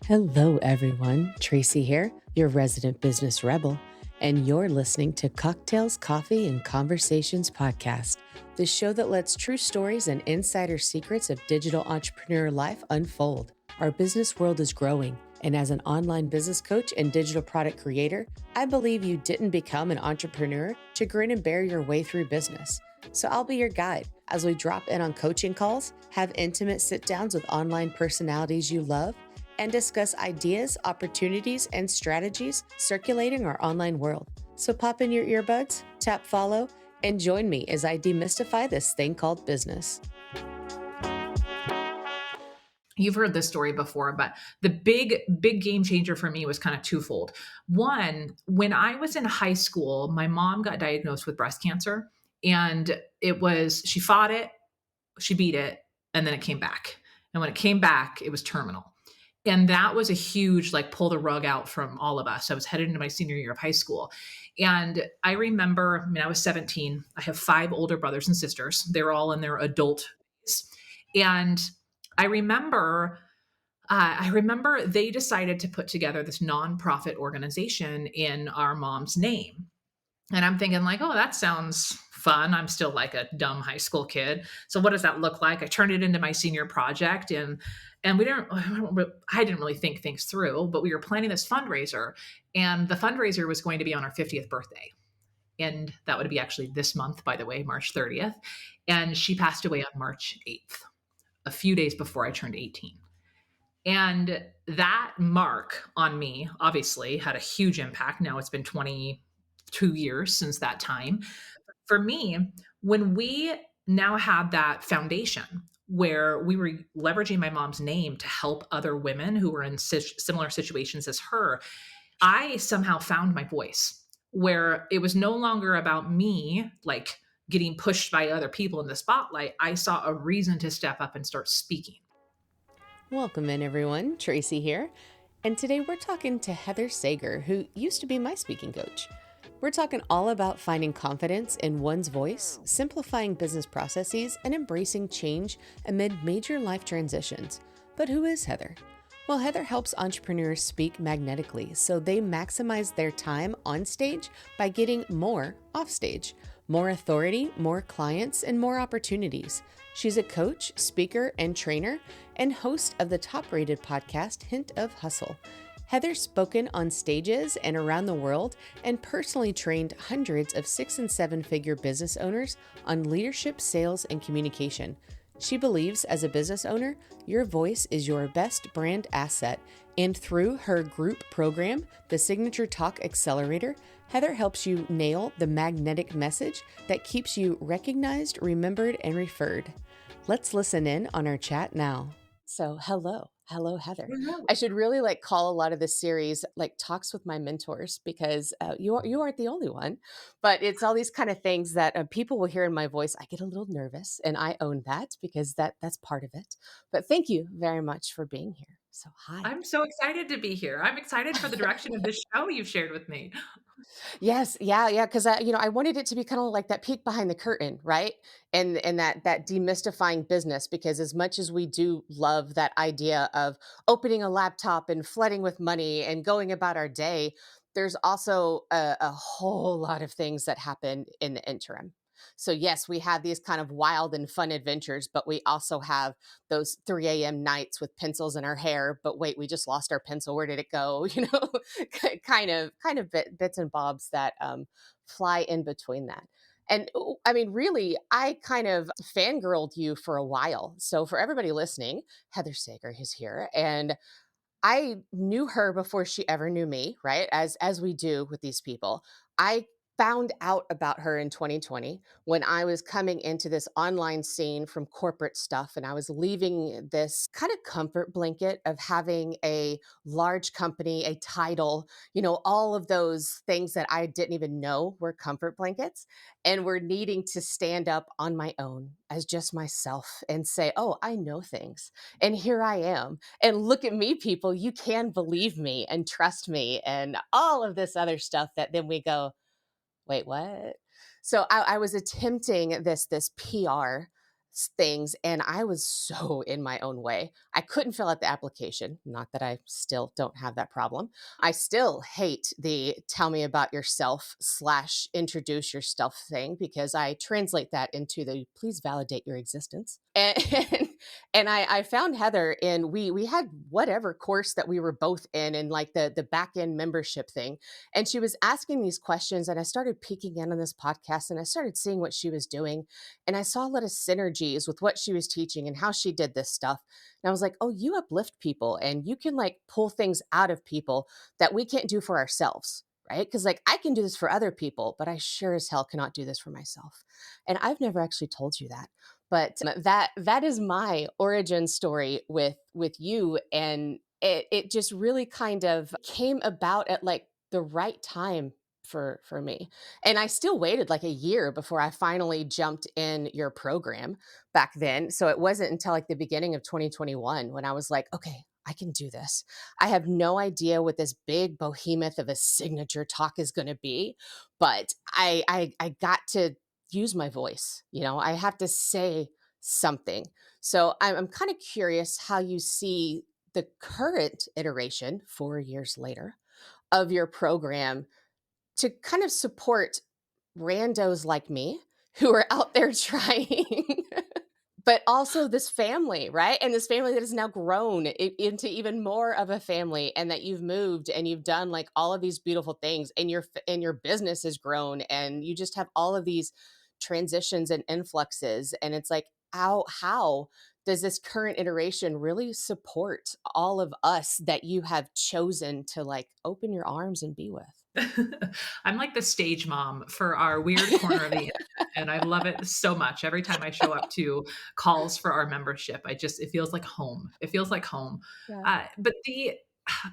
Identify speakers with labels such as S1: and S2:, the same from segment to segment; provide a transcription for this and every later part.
S1: Hello, everyone. Tracie here, your resident business rebel, and you're listening to Cocktails, Coffee, and Conversations podcast, the show that lets true stories and insider secrets of digital entrepreneur life unfold. Our business world is growing, and as an online business coach and digital product creator, I believe you didn't become an entrepreneur to grin and bear your way through business. So I'll be your guide as we drop in on coaching calls, have intimate sit downs with online personalities you love, and discuss ideas, opportunities, and strategies circulating our online world. So pop in your earbuds, tap follow, and join me as I demystify this thing called business.
S2: You've heard this story before, but the big game changer for me was kind of twofold. One, when I was in high school, my mom got diagnosed with breast cancer, and she fought it, she beat it, and then it came back. And when it came back, it was terminal. And that was a huge, like, pull the rug out from all of us. I was headed into my senior year of high school. And I remember, I was 17. I have 5 older brothers and sisters. They're all in their adult days. And I remember they decided to put together this nonprofit organization in our mom's name. And I'm thinking, like, oh, that sounds fun. I'm still like a dumb high school kid. So what does that look like? I turned it into my senior project, and I didn't really think things through, but we were planning this fundraiser, and the fundraiser was going to be on our 50th birthday. And that would be actually this month, by the way, March 30th. And she passed away on March 8th, a few days before I turned 18. And that mark on me obviously had a huge impact. Now it's been 22 years since that time. For me, when we now had that foundation where we were leveraging my mom's name to help other women who were in similar situations as her, I somehow found my voice where it was no longer about me, like, getting pushed by other people in the spotlight. I saw a reason to step up and start speaking.
S1: Welcome in, everyone. Tracie here. And today we're talking to Heather Sager, who used to be my speaking coach. We're talking all about finding confidence in one's voice, simplifying business processes, and embracing change amid major life transitions. But who is Heather? Well, Heather helps entrepreneurs speak magnetically so they maximize their time on stage by getting more off stage. More authority, more clients, and more opportunities. She's a coach, speaker, and trainer, and host of the top-rated podcast, Hint of Hustle. Heather's spoken on stages and around the world and personally trained hundreds of 6- and 7-figure business owners on leadership, sales, and communication. She believes as a business owner, your voice is your best brand asset. And through her group program, the Signature Talk Accelerator, Heather helps you nail the magnetic message that keeps you recognized, remembered, and referred. Let's listen in on our chat now. So, hello, Heather. I should really call a lot of this series talks with my mentors because you aren't the only one, but it's all these kind of things that people will hear in my voice. I get a little nervous, and I own that because that's part of it. But thank you very much for being here. So, hi.
S2: I'm so excited to be here. I'm excited for the direction of this show you've shared with me.
S1: Yes, yeah, because I wanted it to be kind of like that peek behind the curtain, right? And that demystifying business, because as much as we do love that idea of opening a laptop and flooding with money and going about our day, there's also a whole lot of things that happen in the interim. So yes, we have these kind of wild and fun adventures, but we also have those 3 a.m. nights with pencils in our hair. But wait, we just lost our pencil. Where did it go? Bits and bobs that fly in between that. And really, I kind of fangirled you for a while. So for everybody listening, Heather Sager is here, and I knew her before she ever knew me, right? As we do with these people. I found out about her in 2020 when I was coming into this online scene from corporate stuff, and I was leaving this kind of comfort blanket of having a large company, a title, all of those things that I didn't even know were comfort blankets, and were needing to stand up on my own as just myself and say, "Oh, I know things." And here I am. And look at me, people, you can believe me and trust me and all of this other stuff that then we go, wait, what? So I was attempting this PR things, and I was so in my own way. I couldn't fill out the application. Not that I still don't have that problem. I still hate the tell me about yourself slash introduce yourself thing, because I translate that into the please validate your existence. And I found Heather, and we had whatever course that we were both in like the back end membership thing. And she was asking these questions, and I started peeking in on this podcast, and I started seeing what she was doing. And I saw a lot of synergies with what she was teaching and how she did this stuff. And I was like, oh, you uplift people and you can like pull things out of people that we can't do for ourselves. Right. Because like I can do this for other people, but I sure as hell cannot do this for myself. And I've never actually told you that. But that is my origin story with you. And it just really kind of came about at like the right time for me. And I still waited like a year before I finally jumped in your program back then. So it wasn't until like the beginning of 2021 when I was like, okay, I can do this. I have no idea what this big behemoth of a signature talk is going to be, but I got to use my voice. I have to say something. So I'm kind of curious how you see the current iteration 4 years later of your program to kind of support randos like me who are out there trying, but also this family, right? And this family that has now grown into even more of a family, and that you've moved and you've done like all of these beautiful things, and your business has grown, and you just have all of these transitions and influxes. And it's like, how does this current iteration really support all of us that you have chosen to like open your arms and be with?
S2: I'm like the stage mom for our weird corner of the internet, and I love it so much. Every time I show up to calls for our membership, it feels like home. It feels like home.
S1: Yeah.
S2: But the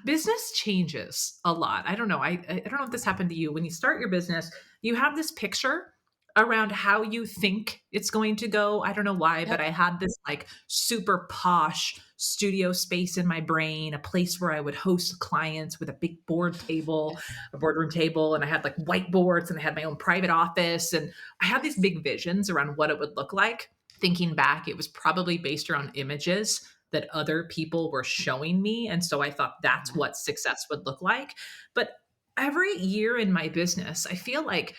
S2: business changes a lot. I don't know. I don't know if this happened to you. When you start your business, you have this picture around how you think it's going to go. I don't know why, but
S1: Yep.
S2: I had this like super posh studio space in my brain, a place where I would host clients with a big
S1: Yes.
S2: a boardroom table, and I had like whiteboards, and I had my own private office, and I had these big visions around what it would look like. Thinking back, it was probably based around images that other people were showing me, and so I thought that's
S1: Yeah.
S2: what success would look like. But every year in my business, I feel like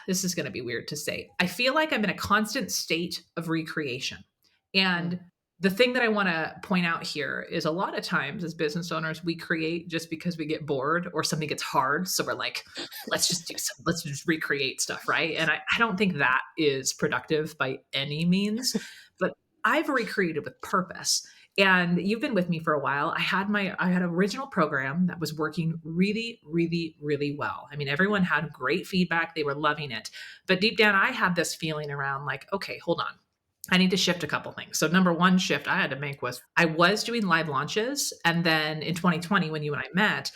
S2: this is going to be weird to say. I feel like I'm in a constant state of recreation.
S1: Mm.
S2: And the thing that I want to point out here is a lot of times as business owners, we create just because we get bored or something gets hard. So we're like, let's just recreate stuff, right? And I don't think that is productive by any means, but I've recreated with purpose. And you've been with me for a while. I had an original program that was working really, really, really well. I mean, everyone had great feedback. They were loving it. But deep down, I had this feeling around like, okay, hold on. I need to shift a couple things. So number one shift I had to make was I was doing live launches. And then in 2020, when you and I met,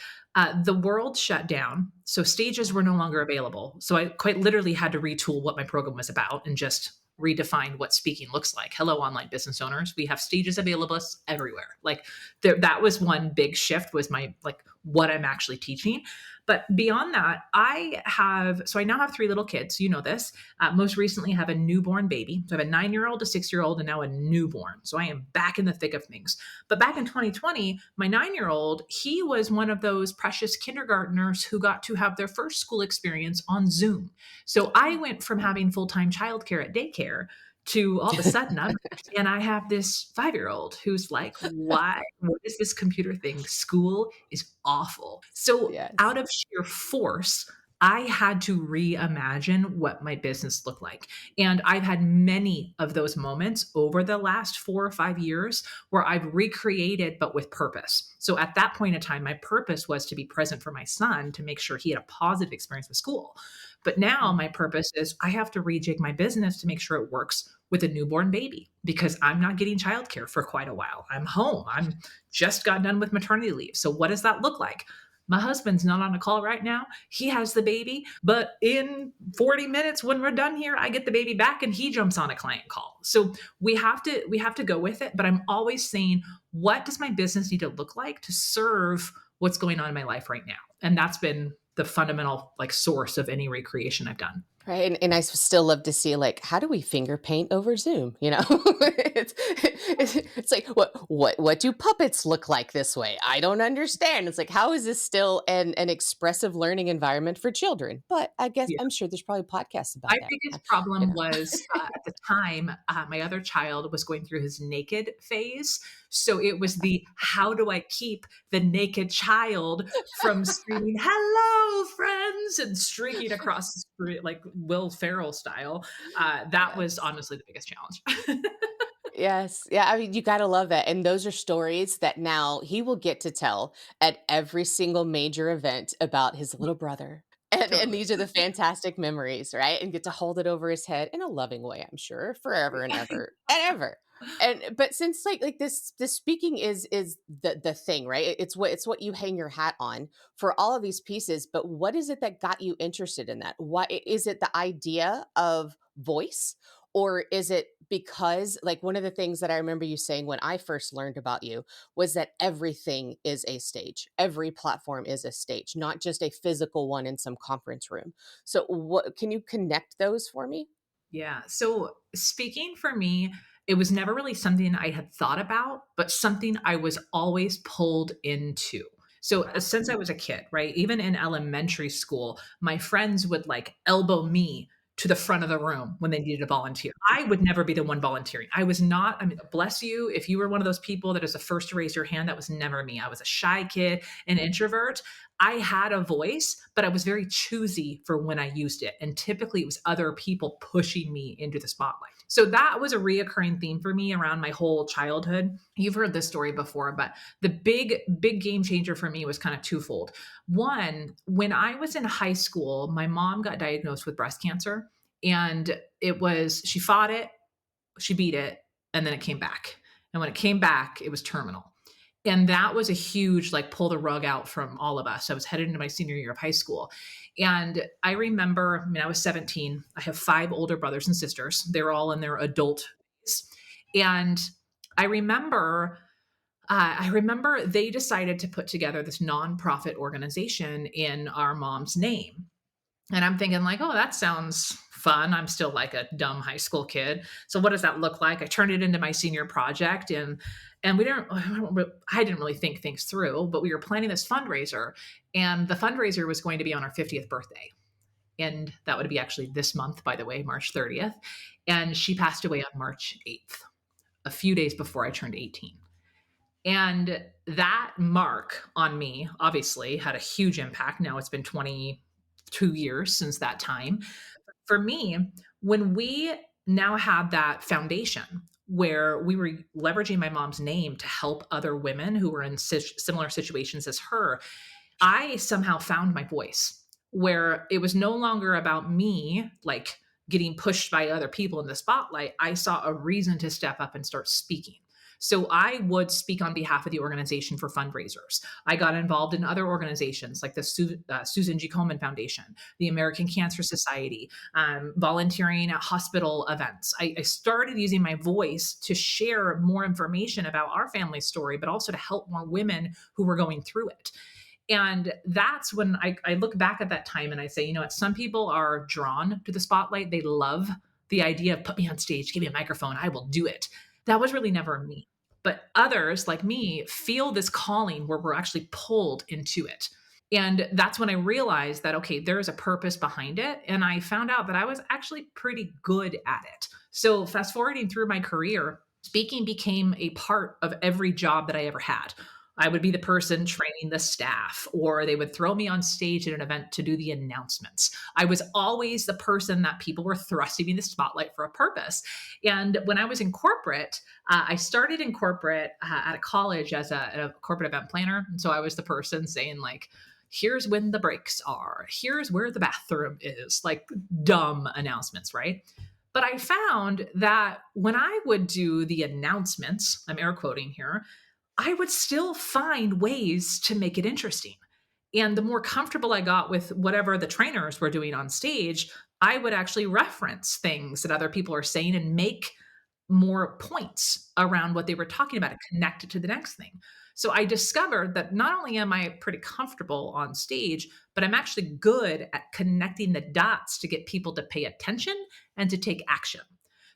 S2: the world shut down. So stages were no longer available. So I quite literally had to retool what my program was about and just redefine what speaking looks like. Hello, online business owners. We have stages available everywhere. Like that was one big shift was my like what I'm actually teaching. But beyond that, I now have three little kids. You know this. Most recently, I have a newborn baby. So I have a 9-year-old, a 6-year-old, and now a newborn. So I am back in the thick of things. But back in 2020, my 9-year-old, he was one of those precious kindergartners who got to have their first school experience on Zoom. So I went from having full time childcare at daycare to all of a sudden and I have this 5-year-old who's like, why? What is this computer thing? School is awful. So
S1: Yes.
S2: out of sheer force, I had to reimagine what my business looked like. And I've had many of those moments over the last 4 or 5 years where I've recreated, but with purpose. So at that point in time, my purpose was to be present for my son to make sure he had a positive experience with school. But now
S1: Mm.
S2: my purpose is I have to rejig my business to make sure it works with a newborn baby because I'm not getting childcare for quite a while. I'm home. I'm just got done with maternity leave. So what does that look like? My husband's not on a call right now. He has the baby, but in 40 minutes when we're done here, I get the baby back and he jumps on a client call. So we have to go with it, but I'm always saying what does my business need to look like to serve what's going on in my life right now? And that's been the fundamental like source of any recreation I've done.
S1: Right, and still love to see, like, how do we finger paint over Zoom, you know? It's like, what do puppets look like this way? I don't understand. It's like, how is this still an expressive learning environment for children? But I guess I'm sure there's probably podcasts
S2: My
S1: about that,
S2: biggest
S1: you
S2: problem
S1: know?
S2: was, at the time, my other child was going through his naked phase, so it was the, "How do I keep the naked child from screaming, 'Hello, friends,' and streaking across the street like Will Ferrell style?" That was
S1: Yes.
S2: honestly the biggest challenge.
S1: Yes. Yeah, I mean, you gotta love that, and those are stories that now he will get to tell at every single major event about his little brother, and
S2: Totally.
S1: these are the fantastic memories, right? And get to hold it over his head in a loving way, I'm sure, forever and ever and ever. And but since this speaking is the thing, right? It's what you hang your hat on for all of these pieces, but what is it that got you interested in that? Is it the idea of voice? Or is it because, like, one of the things that I remember you saying when I first learned about you was that everything is a stage. Every platform is a stage, not just a physical one in some conference room. So what can you connect those for me?
S2: Yeah. So speaking for me, it was never really something I had thought about, but something I was always pulled into. So since I was a kid, right? Even in elementary school, my friends would like elbow me to the front of the room when they needed a volunteer. I would never be the one volunteering. I was not, I mean, bless you. If you were one of those people that is the first to raise your hand, that was never me. I was a shy kid, an introvert. I had a voice, but I was very choosy for when I used it. And typically it was other people pushing me into the spotlight. So that was a reoccurring theme for me around my whole childhood. You've heard this story before, but the big game changer for me was kind of twofold. One, when I was in high school, my mom got diagnosed with breast cancer. And she fought it, she beat it, and then it came back. And when it came back, it was terminal. And that was a huge, like, pull the rug out from all of us. I was headed into my senior year of high school. And I remember, I mean, I was 17. I have five older brothers and sisters. They're all in their adult phase. And I remember I remember they decided to put together this nonprofit organization in our mom's name. And I'm thinking like, "Oh, that sounds fun." I'm still like a dumb high school kid. So what does that look like? I turned it into my senior project and we didn't I didn't really think things through, but we were planning this fundraiser and the fundraiser was going to be on our 50th birthday. And that would be actually this month, by the way, March 30th. And she passed away on March 8th, a few days before I turned 18. And that mark on me obviously had a huge impact. Now it's been 22 years since that time. For me, when we now had that foundation where we were leveraging my mom's name to help other women who were in similar situations as her, I somehow found my voice where it was no longer about me like getting pushed by other people in the spotlight. I saw a reason to step up and start speaking. So I would speak on behalf of the organization for fundraisers. I got involved in other organizations like the Susan G. Komen Foundation, the American Cancer Society, volunteering at hospital events. I started using my voice to share more information about our family story, but also to help more women who were going through it. And that's when I look back at that time and I say, you know what, some people are drawn to the spotlight. They love the idea of put me on stage, give me a microphone, I will do it. That was really never me. But others like me feel this calling where we're actually pulled into it. And that's when I realized that, okay, there is a purpose behind it. And I found out that I was actually pretty good at it. So, fast forwarding through my career, speaking became a part of every job that I ever had. I would be the person training the staff, or they would throw me on stage at an event to do the announcements. I was always the person that people were thrusting me in the spotlight for a purpose. And when I was in corporate, I started in corporate at a college as a corporate event planner. And so I was the person saying, like, here's when the breaks are, here's where the bathroom is, like dumb announcements, right? But I found that when I would do the announcements, I'm air quoting here, I would still find ways to make it interesting. And the more comfortable I got with whatever the trainers were doing on stage, I would actually reference things that other people are saying and make more points around what they were talking about and connect it to the next thing. So I discovered that not only am I pretty comfortable on stage, but I'm actually good at connecting the dots to get people to pay attention and to take action.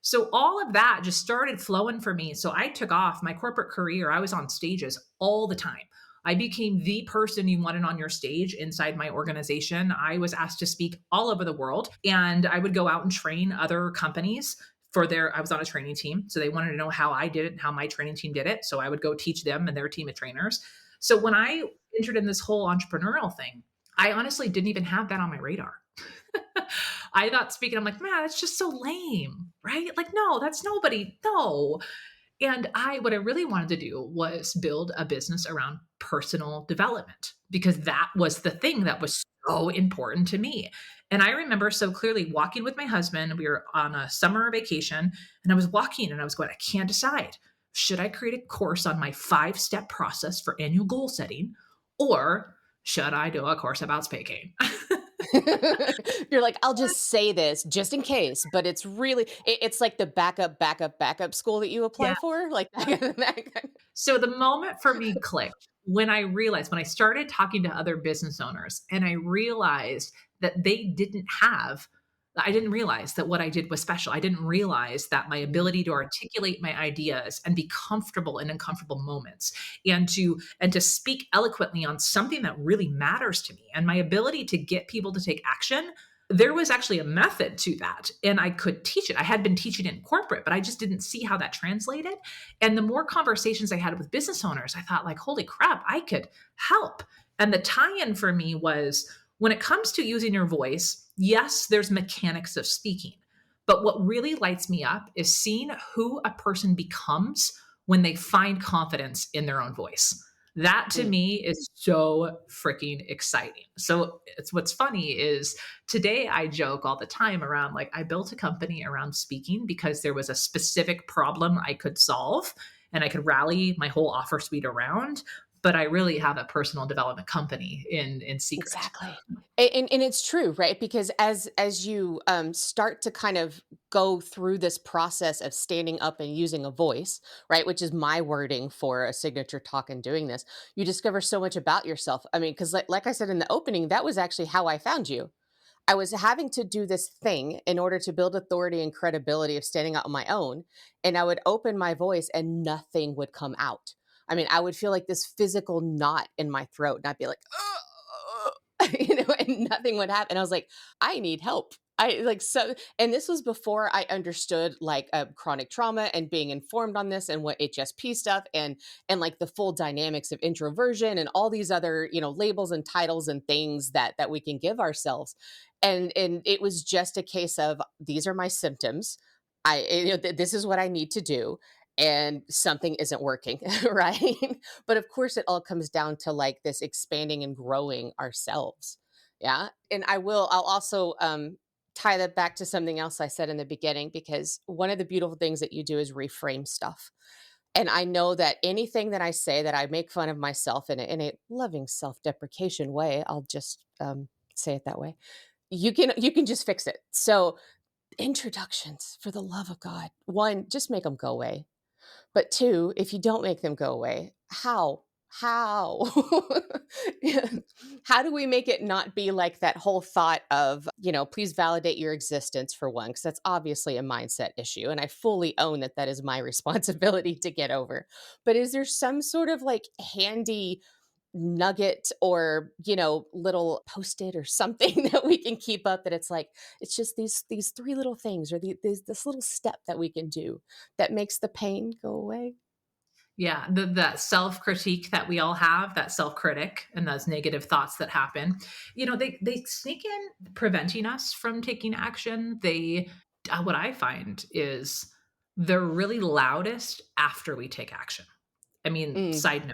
S2: So all of that just started flowing for me. So I took off my corporate career. I was on stages all the time. I became the person you wanted on your stage inside my organization. I was asked to speak all over the world, and I would go out and train other companies for their, I was on a training team. So they wanted to know how I did it and how my training team did it. So I would go teach them and their team of trainers. So when I entered in this whole entrepreneurial thing, I honestly didn't even have that on my radar. I thought speaking, I'm like, man, that's just so lame, right? Like, no, that's nobody. No. And what I really wanted to do was build a business around personal development because that was the thing that was so important to me. And I remember so clearly walking with my husband. We were on a summer vacation and I was walking and I was going, I can't decide. Should I create a course on my 5-step process for annual goal setting or should I do a course about speaking?
S1: You're like, "I'll just say this just in case," but it's really it's like the backup, backup, backup school that you
S2: Yeah.
S1: apply for, like that kind.
S2: So the moment for me clicked when I realized, when I started talking to other business owners and I realized that they didn't have, I didn't realize that what I did was special. I didn't realize that my ability to articulate my ideas and be comfortable in uncomfortable moments and to speak eloquently on something that really matters to me and my ability to get people to take action, there was actually a method to that and I could teach it. I had been teaching it in corporate, but I just didn't see how that translated. And the more conversations I had with business owners, I thought like, holy crap, I could help. And the tie-in for me was when it comes to using your voice, yes, there's mechanics of speaking. But what really lights me up is seeing who a person becomes when they find confidence in their own voice. That to
S1: Mm.
S2: me is so freaking exciting. So it's what's funny is today I joke all the time around like I built a company around speaking because there was a specific problem I could solve and I could rally my whole offer suite around. But I really have a personal development company in secret.
S1: Exactly. And it's true, right? Because as you, start to kind of go through this process of standing up and using a voice, right, which is my wording for a signature talk and doing this, you discover so much about yourself. I mean, because like I said in the opening, that was actually how I found you. I was having to do this thing in order to build authority and credibility of standing out on my own, and I would open my voice and nothing would come out. I mean, I would feel like this physical knot in my throat, and I'd be like, and nothing would happen. I was like, I need help. I like so, and this was before I understood like chronic trauma and being informed on this and what HSP stuff and like the full dynamics of introversion and all these other labels and titles and things that we can give ourselves, and it was just a case of these are my symptoms. This is what I need to do, and something isn't working, right? But of course, it all comes down to like this expanding and growing ourselves. Yeah. And I'll also tie that back to something else I said in the beginning, because one of the beautiful things that you do is reframe stuff. And I know that anything that I say that I make fun of myself in a loving self deprecation way, I'll just say it that way. You can just fix it. So introductions, for the love of God, one, just make them go away. But two, if you don't make them go away, how? How? Yeah. How do we make it not be like that whole thought of, please validate your existence for one, because that's obviously a mindset issue. And I fully own that that is my responsibility to get over. But is there some sort of like handy nugget or little post-it or something that we can keep up, that it's like it's just these three little things, or this little step that we can do that makes the pain go away?
S2: Yeah, that self-critique that we all have, that self-critic and those negative thoughts that happen, they sneak in preventing us from taking action. What I find is they're really loudest after we take action. I mean,
S1: Mm.
S2: side note,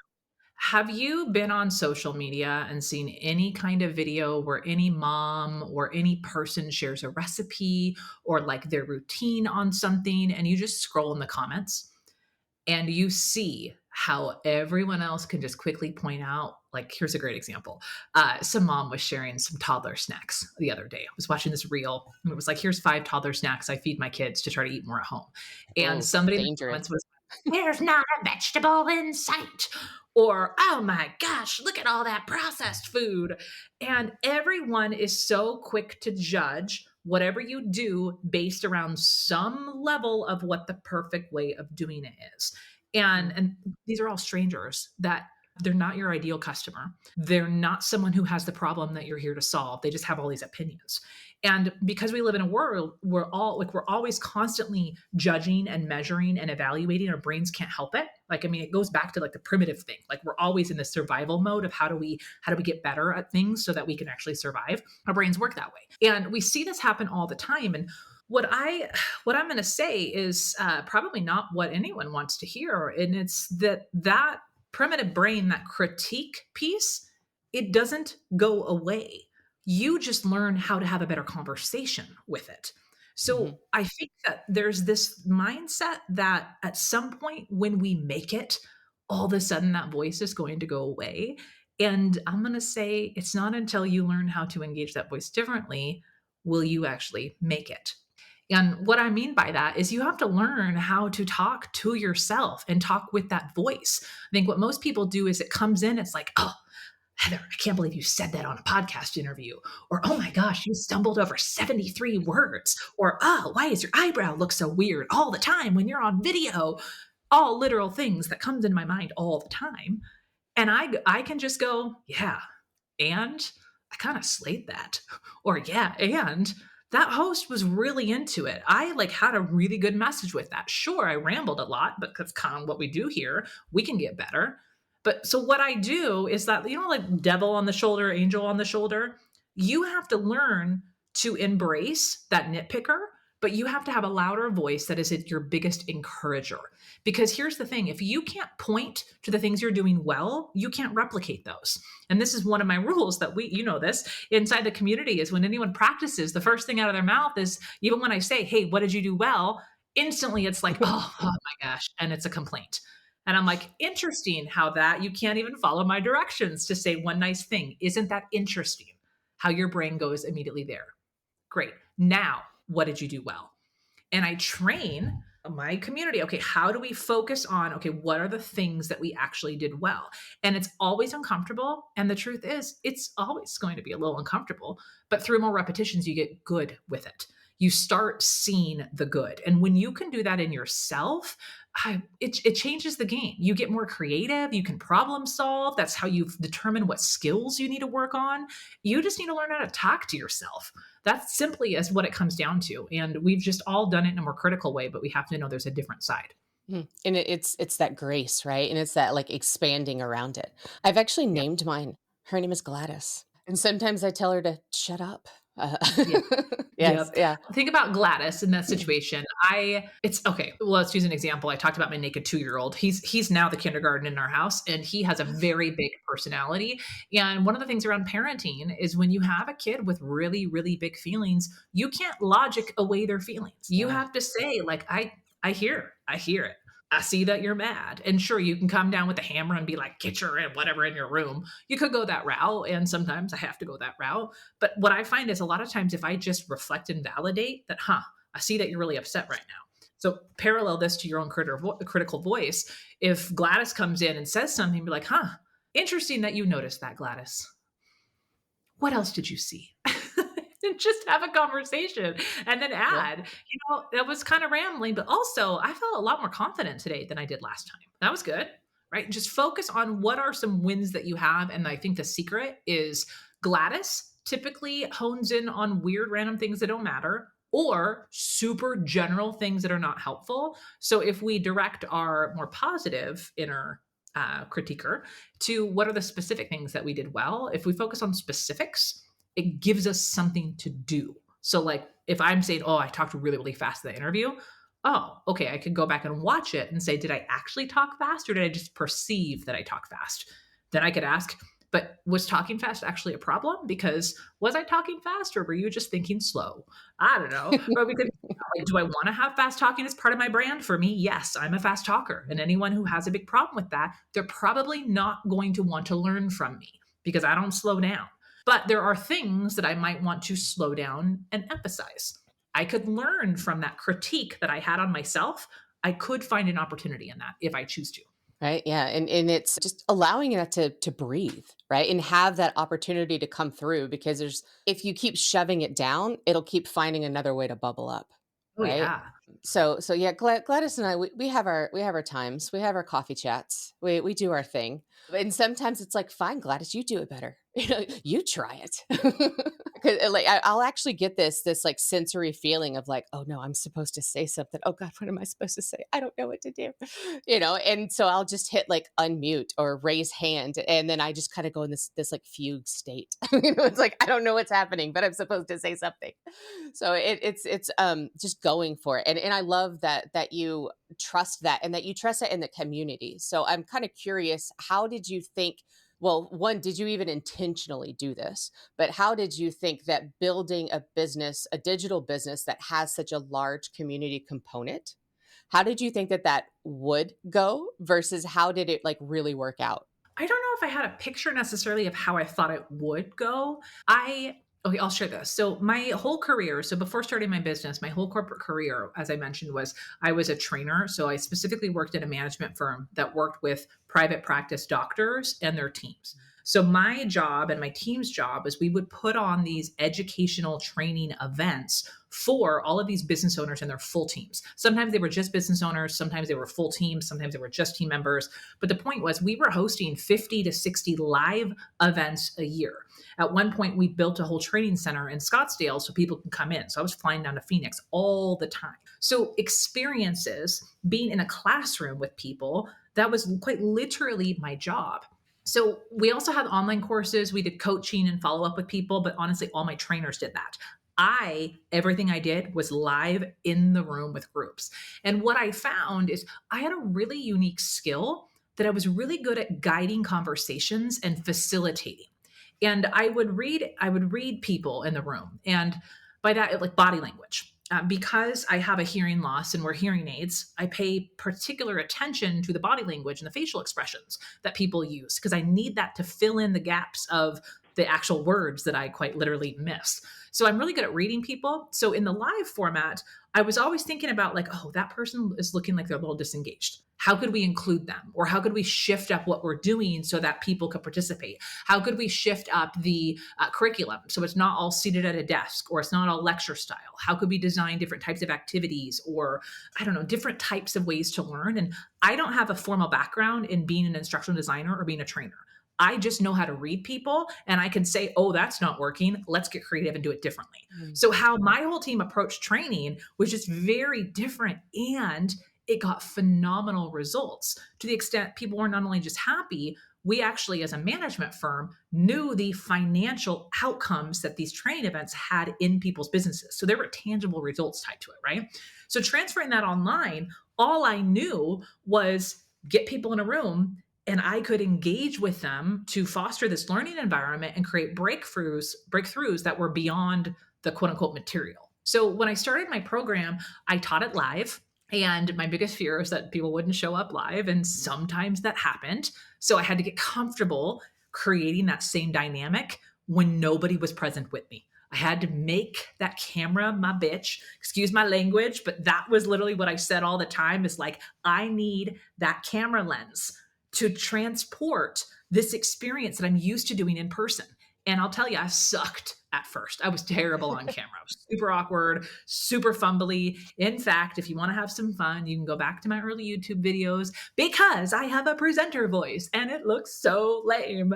S2: have you been on social media and seen any kind of video where any mom or any person shares a recipe or like their routine on something and you just scroll in the comments? And you see how everyone else can just quickly point out like, here's a great example. Some mom was sharing some toddler snacks the other day. I was watching this reel and it was like, here's 5 toddler snacks I feed my kids to try to eat more at home. And
S1: Oh,
S2: somebody in the
S1: dangerous.
S2: comments was, there's not a vegetable in sight. Or, oh my gosh, look at all that processed food. And everyone is so quick to judge whatever you do based around some level of what the perfect way of doing it is. And these are all strangers that they're not your ideal customer. They're not someone who has the problem that you're here to solve. They just have all these opinions. And because we live in a world, we're always constantly judging and measuring and evaluating. Our brains can't help it. Like, I mean, it goes back to like the primitive thing. Like, we're always in the survival mode of how do we get better at things so that we can actually survive. Our brains work that way. And we see this happen all the time. And what I'm going to say is probably not what anyone wants to hear, and it's that primitive brain, that critique piece, it doesn't go away. You just learn how to have a better conversation with it.
S1: Mm-hmm.
S2: So I think that there's this mindset that at some point when we make it, all of a sudden that voice is going to go away. And I'm going to say it's not until you learn how to engage that voice differently will you actually make it. And what I mean by that is you have to learn how to talk to yourself and talk with that voice. I think what most people do is it comes in, it's like, oh, Heather, I can't believe you said that on a podcast interview. Or, oh my gosh, you stumbled over 73 words. Or, oh, why does your eyebrow look so weird all the time when you're on video? All literal things that comes into my mind all the time. And I can just go, yeah, and I kind of slayed that. Or, yeah, and that host was really into it. I like had a really good message with that. Sure, I rambled a lot, but that's kind of what we do here. We can get better. But so what I do is that, like devil on the shoulder, angel on the shoulder, you have to learn to embrace that nitpicker, but you have to have a louder voice that is your biggest encourager. Because here's the thing, if you can't point to the things you're doing well, you can't replicate those. And this is one of my rules that this inside the community is when anyone practices, the first thing out of their mouth is, even when I say, hey, what did you do well? Instantly it's like, oh my gosh. And it's a complaint. And I'm like, interesting how that you can't even follow my directions to say one nice thing. Isn't that interesting? How your brain goes immediately there. Great. Now, what did you do well? And I train my community. Okay, how do we focus on, okay, what are the things that we actually did well? And it's always uncomfortable. And the truth is, it's always going to be a little uncomfortable. But through more repetitions, you get good with it. You start seeing the good. And when you can do that in yourself, it changes the game. You get more creative. You can problem solve. That's how you determine what skills you need to work on. You just need to learn how to talk to yourself. That's simply as what it comes down to. And we've just all done it in a more critical way, but we have to know there's a different side.
S1: And it's that grace, right? And it's that like expanding around it. I've actually
S2: Yeah.
S1: named mine. Her name is Gladys. And sometimes I tell her to shut up.
S2: Yeah.
S1: Yes,
S2: Yep.
S1: yeah.
S2: Think about Gladys in that situation. It's okay. Well, let's use an example. I talked about my naked 2-year-old. He's now the kindergarten in our house, and he has a very big personality. And one of the things around parenting is when you have a kid with really, really big feelings, you can't logic away their feelings. You
S1: Yeah.
S2: have to say, like, I hear it. I see that you're mad. And sure, you can come down with a hammer and be like, get your whatever in your room. You could go that route. And sometimes I have to go that route. But what I find is a lot of times if I just reflect and validate that, I see that you're really upset right now. So parallel this to your own critical voice. If Gladys comes in and says something, be like, interesting that you noticed that, Gladys. What else did you see? And just have a conversation and then add, that was kind of rambling, but also I felt a lot more confident today than I did last time. That was good, right? Just focus on what are some wins that you have. And I think the secret is Gladys typically hones in on weird random things that don't matter or super general things that are not helpful. So if we direct our more positive inner critiquer to what are the specific things that we did well, if we focus on specifics, it gives us something to do. So like if I'm saying, oh, I talked really, really fast in the interview. Oh, okay. I could go back and watch it and say, did I actually talk fast or did I just perceive that I talk fast? Then I could ask, But was talking fast actually a problem? Because was I talking fast or were you just thinking slow? I don't know. But we could, like, do I want to have fast talking as part of my brand? For me, yes, I'm a fast talker. And anyone who has a big problem with that, they're probably not going to want to learn from me because I don't slow down. But there are things that I might want to slow down and emphasize. I could learn from that critique that I had on myself. I could find an opportunity in that if I choose to.
S1: Right. Yeah. And it's just allowing that to breathe, right? And have that opportunity to come through because there's if you keep shoving it down, it'll keep finding another way to bubble up.
S2: Oh,
S1: Right.
S2: yeah.
S1: So yeah, Gladys and I we have our times. We have our coffee chats. We do our thing. And sometimes it's like, fine, Gladys, you do it better. You try it. 'Cause, like I'll actually get this like sensory feeling of like, oh no, I'm supposed to say something. Oh God, what am I supposed to say? I don't know what to do. And so I'll just hit like unmute or raise hand. And then I just kind of go in this like fugue state. It's like I don't know what's happening, but I'm supposed to say something. So it's just going for it. And I love that you trust that and that you trust it in the community. So I'm kind of curious, how did you think, well, one, did you even intentionally do this? But how did you think that building a business, a digital business that has such a large community component, how did you think that that would go versus how did it like really work out?
S2: I don't know if I had a picture necessarily of how I thought it would go. I'll share this. So my whole career, so before starting my business, my whole corporate career, as I mentioned, was I was a trainer. So I specifically worked at a management firm that worked with private practice doctors and their teams. So my job and my team's job is we would put on these educational training events for all of these business owners and their full teams. Sometimes they were just business owners, sometimes they were full teams, sometimes they were just team members. But the point was, we were hosting 50 to 60 live events a year. At one point, we built a whole training center in Scottsdale so people can come in. So I was flying down to Phoenix all the time. So experiences, being in a classroom with people, that was quite literally my job. So we also had online courses. We did coaching and follow up with people, but honestly, all my trainers did that. Everything I did was live in the room with groups. And what I found is I had a really unique skill that I was really good at guiding conversations and facilitating. And I would read people in the room. And by that, like body language. Because I have a hearing loss and wear hearing aids, I pay particular attention to the body language and the facial expressions that people use because I need that to fill in the gaps of the actual words that I quite literally miss. So I'm really good at reading people. So in the live format, I was always thinking about like, oh, that person is looking like they're a little disengaged. How could we include them? Or how could we shift up what we're doing so that people could participate? How could we shift up the curriculum so it's not all seated at a desk or it's not all lecture style? How could we design different types of activities or, I don't know, different types of ways to learn? And I don't have a formal background in being an instructional designer or being a trainer. I just know how to read people and I can say, oh, that's not working. Let's get creative and do it differently.
S1: Mm.
S2: So, how my whole team approached training was just very different. And it got phenomenal results to the extent people were not only just happy, we actually, as a management firm, knew the financial outcomes that these training events had in people's businesses. So, there were tangible results tied to it, right? So, transferring that online, all I knew was get people in a room and I could engage with them to foster this learning environment and create breakthroughs that were beyond the quote unquote material. So when I started my program, I taught it live. And my biggest fear is that people wouldn't show up live. And sometimes that happened. So I had to get comfortable creating that same dynamic when nobody was present with me. I had to make that camera my bitch. Excuse my language, but that was literally what I said all the time is like, I need that camera lens to transport this experience that I'm used to doing in person. And I'll tell you, I sucked at first. I was terrible on camera. I was super awkward, super fumbly. In fact, if you want to have some fun, you can go back to my early YouTube videos because I have a presenter voice and it looks so lame.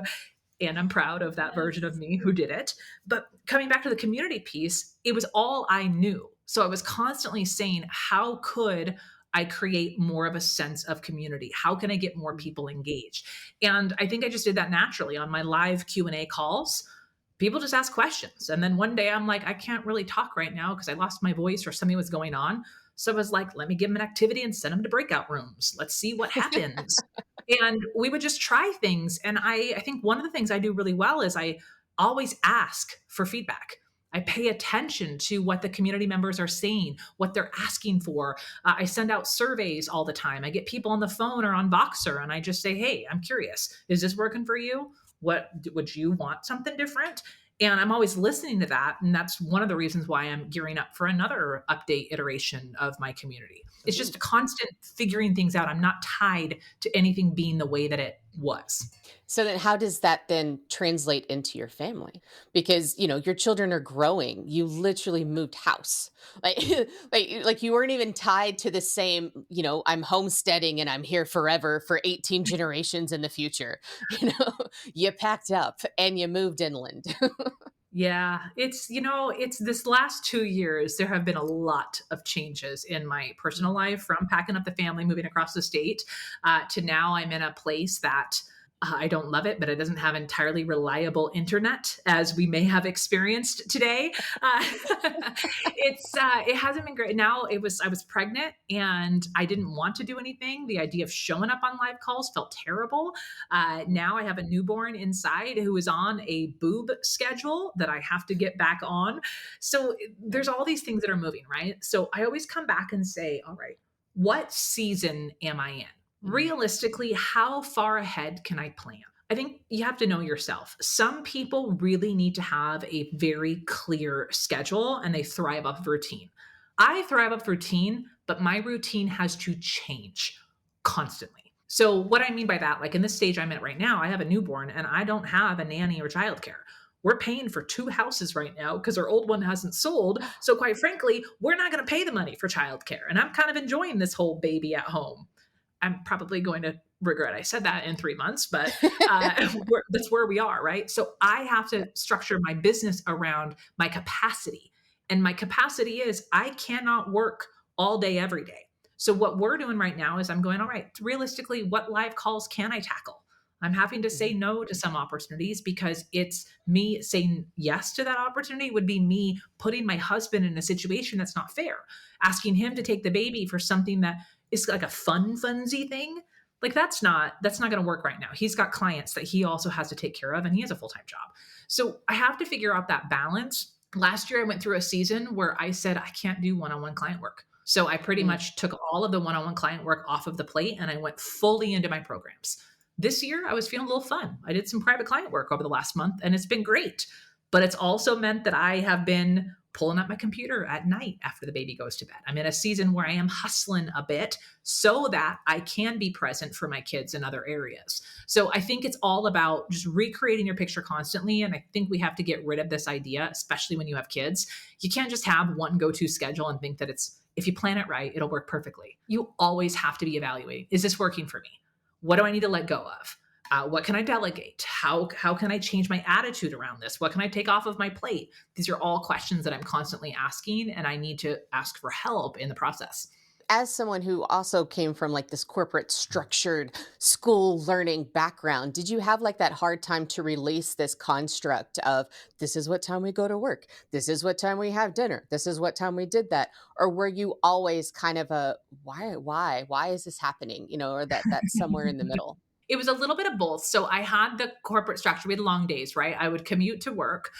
S2: And I'm proud of that version of me who did it. But coming back to the community piece, it was all I knew. So I was constantly saying, how could I create more of a sense of community? How can I get more people engaged? And I think I just did that naturally on my live Q&A calls. People just ask questions. And then one day I'm like, I can't really talk right now because I lost my voice or something was going on. So I was like, let me give them an activity and send them to breakout rooms. Let's see what happens. And we would just try things. And I think one of the things I do really well is I always ask for feedback. I pay attention to what the community members are saying, what they're asking for. I send out surveys all the time. I get people on the phone or on Voxer and I just say, hey, I'm curious. Is this working for you? What would you want something different? And I'm always listening to that. And that's one of the reasons why I'm gearing up for another update iteration of my community. It's
S1: Ooh.
S2: just a constant figuring things out. I'm not tied to anything being the way that it was.
S1: So then how does that then translate into your family? Because, your children are growing. You literally moved house. Like like you weren't even tied to the same, I'm homesteading and I'm here forever for 18 generations in the future. You packed up and you moved inland.
S2: Yeah, it's this last 2 years, there have been a lot of changes in my personal life from packing up the family, moving across the state, to now I'm in a place that I don't love it, but it doesn't have entirely reliable internet as we may have experienced today. Uh, it hasn't been great. I was pregnant and I didn't want to do anything. The idea of showing up on live calls felt terrible. Now I have a newborn inside who is on a boob schedule that I have to get back on. So there's all these things that are moving, right? So I always come back and say, all right, what season am I in?
S1: Mhm.
S2: Realistically, how far ahead can I plan? I think you have to know yourself. Some people really need to have a very clear schedule and they thrive off of routine. I thrive off routine, but my routine has to change constantly. So, what I mean by that, like in this stage I'm at right now, I have a newborn and I don't have a nanny or childcare. We're paying for two houses right now because our old one hasn't sold. So, quite frankly, we're not going to pay the money for childcare. And I'm kind of enjoying this whole baby at home. I'm probably going to regret I said that in 3 months, but that's where we are, right? So I have
S1: Yeah.
S2: to structure my business around my capacity. And my capacity is I cannot work all day, every day. So what we're doing right now is I'm going, all right, realistically, what live calls can I tackle? I'm having to say
S1: Mhm.
S2: no to some opportunities because it's me saying yes to that opportunity would be me putting my husband in a situation that's not fair, asking him to take the baby for something that is like a funsy thing. Like that's not going to work right now. He's got clients that he also has to take care of and he has a full-time job. So I have to figure out that balance. Last year I went through a season where I said I can't do one-on-one client work. So I pretty
S1: Mm.
S2: much took all of the one-on-one client work off of the plate and I went fully into my programs. This year I was feeling a little fun. I did some private client work over the last month and it's been great. But it's also meant that I have been pulling up my computer at night after the baby goes to bed. I'm in a season where I am hustling a bit so that I can be present for my kids in other areas. So I think it's all about just recreating your picture constantly. And I think we have to get rid of this idea, especially when you have kids. You can't just have one go to schedule and think that if you plan it right, it'll work perfectly. You always have to be evaluating, is this working for me? What do I need to let go of? What can I delegate? How can I change my attitude around this? What can I take off of my plate? These are all questions that I'm constantly asking, and I need to ask for help in the process.
S1: As someone who also came from like this corporate structured school learning background, did you have like that hard time to release this construct of this is what time we go to work, this is what time we have dinner, this is what time we did that? Or were you always kind of a why is this happening? Or that's somewhere in the middle?
S2: It was a little bit of both. So I had the corporate structure. We had long days, right? I would commute to work.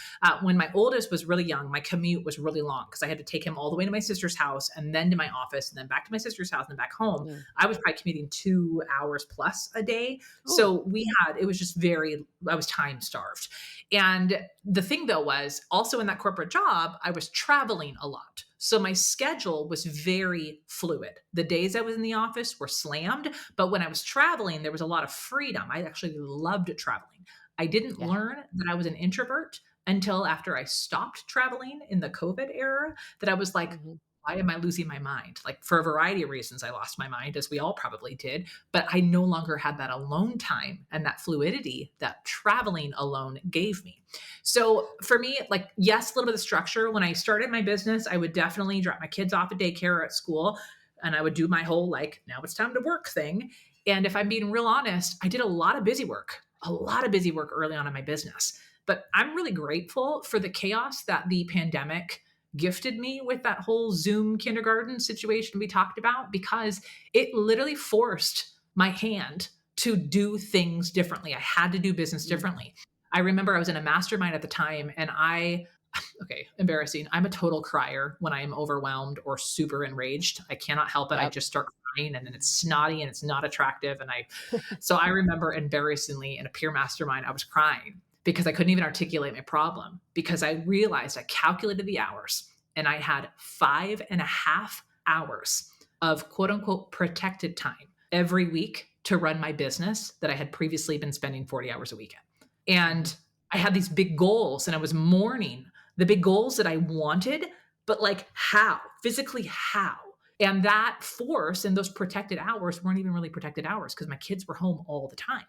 S2: When my oldest was really young, my commute was really long because I had to take him all the way to my sister's house and then to my office and then back to my sister's house and back home.
S1: Yeah.
S2: I was probably commuting 2 hours plus a day.
S1: Ooh.
S2: So it was just I was time starved. And the thing though was also in that corporate job, I was traveling a lot. So my schedule was very fluid. The days I was in the office were slammed, but when I was traveling, there was a lot of freedom. I actually loved traveling. I didn't
S1: Yeah.
S2: learn that I was an introvert until after I stopped traveling in the COVID era, that I was like,
S1: Mhm.
S2: why am I losing my mind? Like for a variety of reasons, I lost my mind, as we all probably did. But I no longer had that alone time and that fluidity that traveling alone gave me. So for me, like, yes, a little bit of structure. When I started my business, I would definitely drop my kids off at daycare or at school and I would do my whole like, now it's time to work thing. And if I'm being real honest, I did a lot of busy work early on in my business. But I'm really grateful for the chaos that the pandemic gifted me with that whole Zoom kindergarten situation we talked about because it literally forced my hand to do things differently. I had to do business
S1: Mm.
S2: differently. I remember I was in a mastermind at the time, and okay, embarrassing. I'm a total crier when I am overwhelmed or super enraged. I cannot help it. I
S1: Yep.
S2: just start crying, and then it's snotty and it's not attractive. So I remember embarrassingly in a peer mastermind, I was crying because I couldn't even articulate my problem because I realized I calculated the hours and I had 5.5 hours of quote unquote protected time every week to run my business that I had previously been spending 40 hours a week in.
S1: Mhm.
S2: And I had these big goals and I was mourning the big goals that I wanted, but like how? Physically, how? And that force and those protected hours weren't even really protected hours because my kids were home all the time.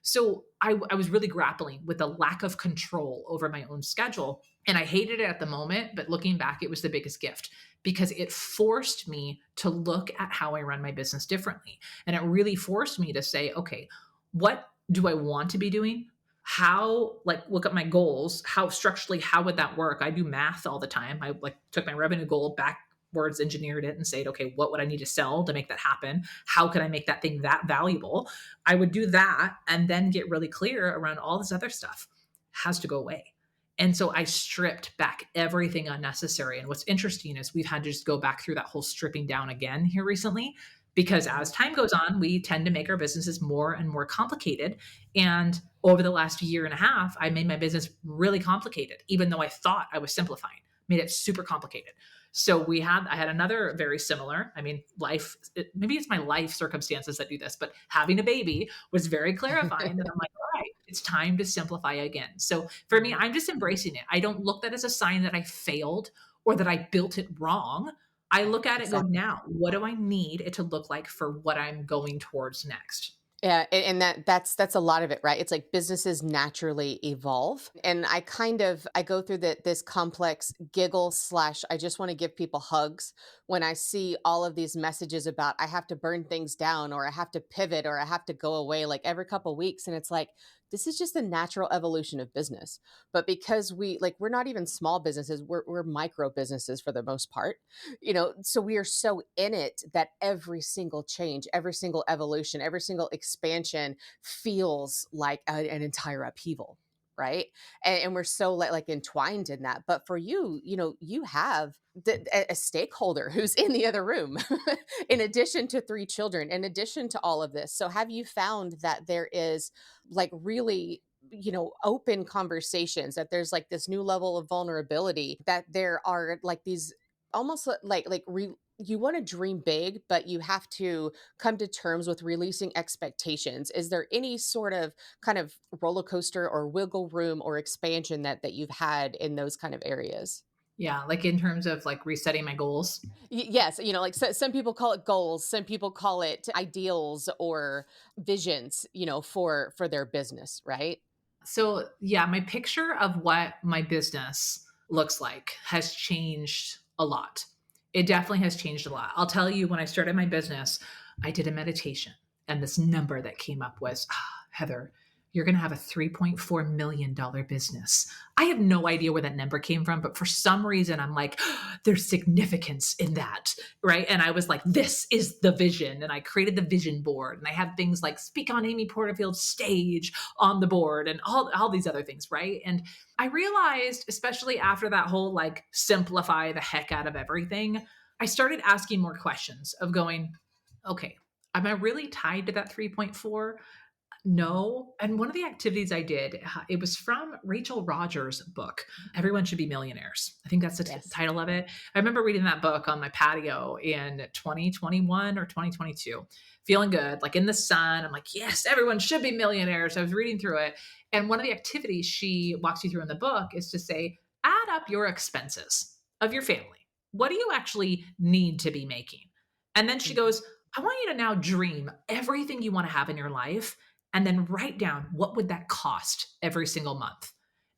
S2: So I was really grappling with a lack of control over my own schedule. And I hated it at the moment, but looking back, it was the biggest gift because it forced me to look at how I run my business differently. And it really forced me to say, okay, what do I want to be doing? How, like, look at my goals, how structurally, how would that work? I do math all the time. I like took my revenue goal backwards, engineered it and said, okay, what would I need to sell to make that happen? How could I make that thing that valuable? I would do that and then get really clear around all this other stuff has to go away. And so I stripped back everything unnecessary. And what's interesting is we've had to just go back through that whole stripping down again here recently, because
S1: Mhm.
S2: as time goes on, we tend to make our businesses more and more complicated. And over the last year and a half, I made my business really complicated, even though I thought I was simplifying, made it super complicated. So I had another very similar, I mean, maybe it's my life circumstances that do this, but having a baby was very clarifying that I'm like, all right, it's time to simplify again. So for me,
S1: Mhm.
S2: I'm just embracing it. I don't look at it as a sign that I failed or that I built it wrong. I look at it, and go,
S1: Exactly.
S2: now, what do I need it to look like for what I'm going towards next?
S1: Yeah, and that's a lot of it, right? It's like businesses naturally evolve, and I go through this complex giggle slash I just want to give people hugs when I see all of these messages about I have to burn things down or I have to pivot or I have to go away like every couple weeks, and it's like this is just the natural evolution of business. But because we're not even small businesses, we're micro businesses for the most part, so we are so in it that every single change, every single evolution, every single expansion feels like an entire upheaval, right? And we're so like entwined in that. But for you, you have a stakeholder who's in the other room in addition to three children, in addition to all of this. So have you found that there is like really open conversations, that there's like this new level of vulnerability, that there are like these almost you want to dream big, but you have to come to terms with releasing expectations. Is there any sort of kind of roller coaster or wiggle room or expansion that you've had in those kind of areas?
S2: Yeah, like in terms of like resetting my goals.
S1: Yes, like some people call it goals, some people call it ideals or visions, for their business, right?
S2: So, yeah, my picture of what my business looks like has changed a lot. It definitely has changed a lot. I'll tell you, when I started my business, I did a meditation, and this number that came up was, Heather, you're going to have a $3.4 million business. I have no idea where that number came from, but for some reason, I'm like, there's significance in that. Right. And I was like, this is the vision. And I created the vision board, and I have things like speak on Amy Porterfield's stage on the board and all these other things. Right. And I realized, especially after that whole like simplify the heck out of everything, I started asking more questions of going, okay, am I really tied to that 3.4? No. And one of the activities I did, it was from Rachel Rogers' book, Everyone Should Be Millionaires. I think that's the
S1: Yes.
S2: title of it. I remember reading that book on my patio in 2021 or 2022, feeling good, like in the sun. I'm like, yes, everyone should be millionaires. I was reading through it. And one of the activities she walks you through in the book is to say, add up your expenses of your family. What do you actually need to be making? And then she
S1: Mhm.
S2: goes, I want you to now dream everything you want to have in your life and then write down what would that cost every single month.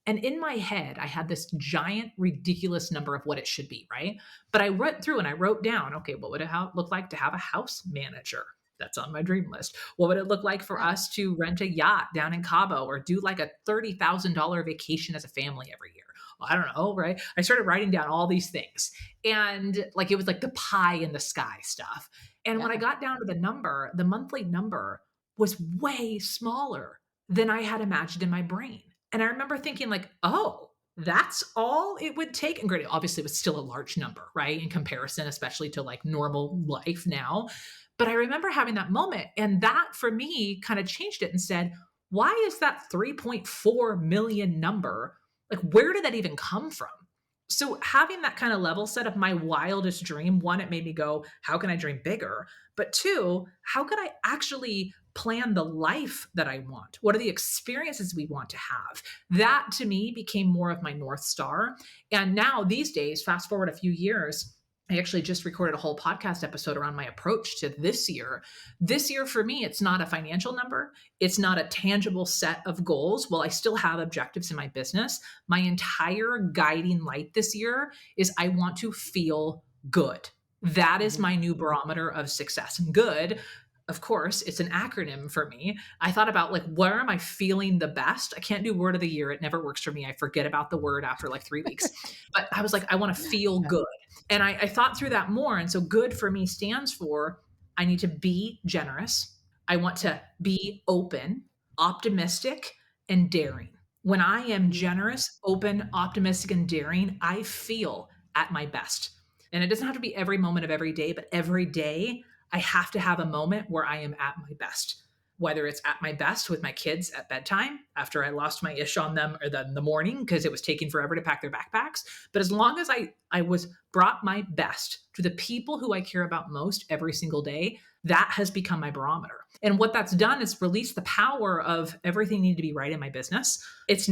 S2: And in my head, I had this giant, ridiculous number of what it should be, right? But I went through and I wrote down, okay, what would it look like to have a house manager? That's on my dream list. What would it look like for
S1: Yeah.
S2: us to rent a yacht down in Cabo or do like a $30,000 vacation as a family every year? Well, I don't know, right? I started writing down all these things. And like it was like the pie in the sky stuff. And when I
S1: Yeah.
S2: got down to the number, the monthly number was way smaller than I had imagined in my brain. And I remember thinking like, oh, that's all it would take. And granted, obviously it was still a large number, right? In comparison, especially to like normal life now. But I remember having that moment. And that for me kind of changed it and said, why is that 3.4 million number? Like, where did that even come from? So having that kind of level set of my wildest dream, one, it made me go, how can I dream bigger? But two, how could I actually plan the life that I want? What are the experiences we want to have? That to me became more of my North Star. And now these days, fast forward a few years, I actually just recorded a whole podcast episode around my approach to this year. This year for me, it's not a financial number. It's not a tangible set of goals. While I still have objectives in my business, my entire guiding light this year is I want to feel good. That is
S1: Mhm.
S2: my new barometer of success. And good, of course, it's an acronym for me. I thought about like, where am I feeling the best? I can't do word of the year. It never works for me. I forget about the word after like 3 weeks. But I was like, I want to feel
S1: Yeah.
S2: good. And I thought through that more. And so good for me stands for I need to be generous. I want to be open, optimistic, and daring. When I am
S1: Mhm.
S2: generous, open, optimistic, and daring, I feel at my best. And it doesn't have to be every moment of every day, but every day I have to have a moment where I am at my best. Whether it's at my best with my kids at bedtime after I lost my ish on them or in the morning because it was taking forever to pack their backpacks. But as long as I was brought my best to the people who I care about most every single day, that has become my barometer. And what that's done is release the power of everything needed to be right in my business. It's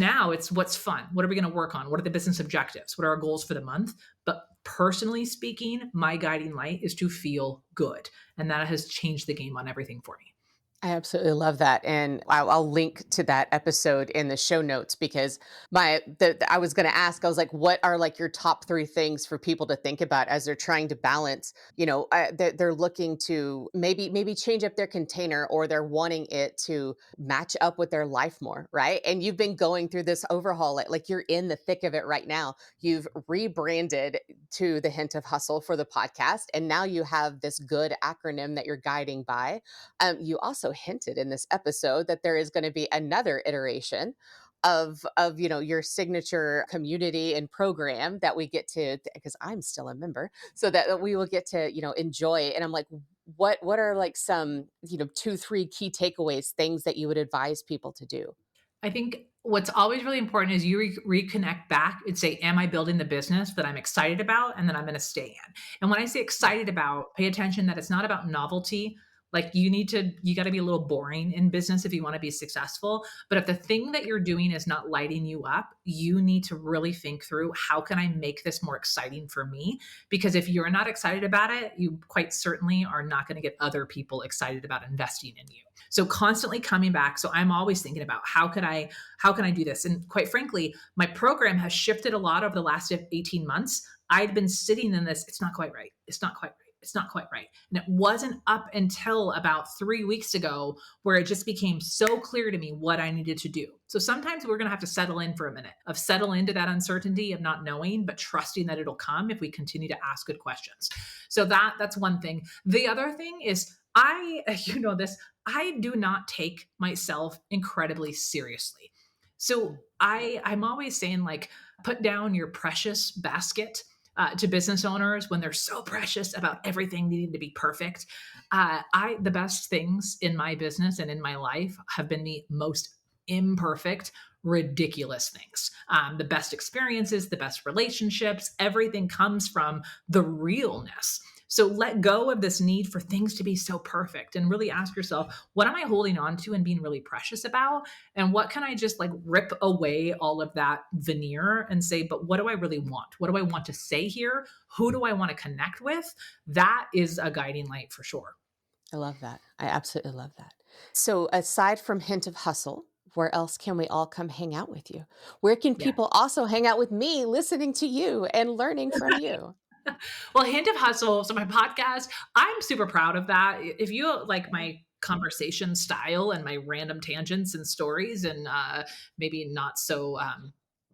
S2: what's fun. What are we going to work on? What are the business objectives? What are our goals for the month? But personally speaking, my guiding light is to feel good. And that has changed the game on everything for me.
S1: I absolutely love that, and I'll link to that episode in the show notes because I was going to ask. I was like, what are like your top three things for people to think about as they're trying to balance? They're looking to maybe change up their container, or they're wanting it to match up with their life more, right? And you've been going through this overhaul, like you're in the thick of it right now. You've rebranded to the Hint of Hustle for the podcast, and now you have this good acronym that you're guiding by. You also hinted in this episode that there is going to be another iteration of your signature community and program that we get to, because I'm still a member, so that we will get to enjoy. And I'm like, what are like some 2-3 key takeaways, things that you would advise people to do?
S2: I think what's always really important is you reconnect back and say, am I building the business that I'm excited about and that I'm going to stay in? And when I say excited about, pay attention that it's not about novelty. Like you got to be a little boring in business if you want to be successful. But if the thing that you're doing is not lighting you up, you need to really think through, how can I make this more exciting for me? Because if you're not excited about it, you quite certainly are not going to get other people excited about investing in you. So constantly coming back. So I'm always thinking about how can I do this? And quite frankly, my program has shifted a lot over the last 18 months. I'd been sitting in this, it's not quite right. It's not quite right. It's not quite right. And it wasn't up until about 3 weeks ago where it just became so clear to me what I needed to do. So sometimes we're going to have to settle in for a minute, of settle into that uncertainty of not knowing, but trusting that it'll come if we continue to ask good questions. So that's one thing. The other thing is I do not take myself incredibly seriously. So I'm always saying like, put down your precious basket to business owners when they're so precious about everything needing to be perfect. The best things in my business and in my life have been the most imperfect, ridiculous things. The best experiences, the best relationships, everything comes from the realness. So let go of this need for things to be so perfect and really ask yourself, what am I holding on to and being really precious about? And what can I just like rip away all of that veneer and say, but what do I really want? What do I want to say here? Who do I want to connect with? That is a guiding light for sure.
S1: I love that. I absolutely love that. So, aside from Hint of Hustle, where else can we all come hang out with you? Where can
S2: Yeah.
S1: people also hang out with me, listening to you and learning from you?
S2: Well, Hint of Hustle, so my podcast, I'm super proud of that. If you like
S1: Mhm.
S2: my conversation style and my random tangents and stories and maybe not so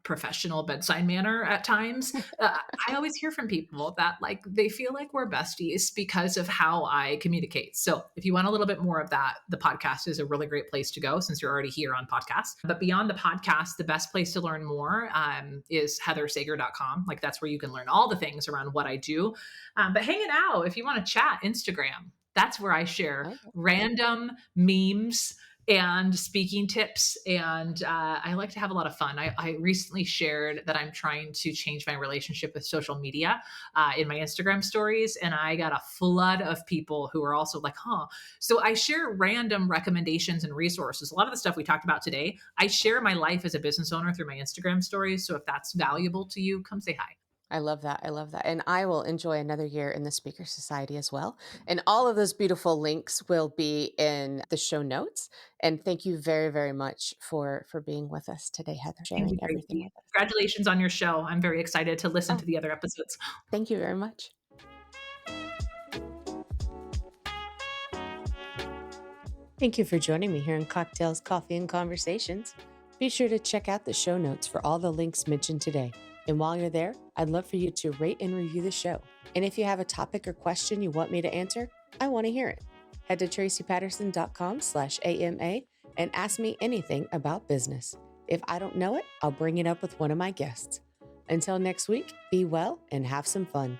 S2: professional bedside manner at times. I always hear from people that like they feel like we're besties because of how I communicate. So if you want a little bit more of that, the podcast is a really great place to go since you're already here on podcast. But beyond the podcast, the best place to learn more is heathersager.com. Like that's where you can learn all the things around what I do. But hanging out, if you want to chat, Instagram. That's where I share
S1: Okay.
S2: random memes and speaking tips. And I like to have a lot of fun. I recently shared that I'm trying to change my relationship with social media in my Instagram stories. And I got a flood of people who are also like, huh. So I share random recommendations and resources. A lot of the stuff we talked about today, I share my life as a business owner through my Instagram stories. So if that's valuable to you, come say hi.
S1: I love that. I love that. And I will enjoy another year in the Speaker Society as well. And all of those beautiful links will be in the show notes. And thank you very, very much for being with us today, Heather,
S2: Thank
S1: sharing
S2: you,
S1: everything
S2: Tracy.
S1: with us.
S2: Congratulations on your show. I'm very excited to listen
S1: Oh,
S2: to the other episodes.
S1: thank you very much. Thank you for joining me here in Cocktails, Coffee, and Conversations. Be sure to check out the show notes for all the links mentioned today. And while you're there, I'd love for you to rate and review the show. And if you have a topic or question you want me to answer, I want to hear it. Head to traciepatterson.com/AMA and ask me anything about business. If I don't know it, I'll bring it up with one of my guests. Until next week, be well and have some fun.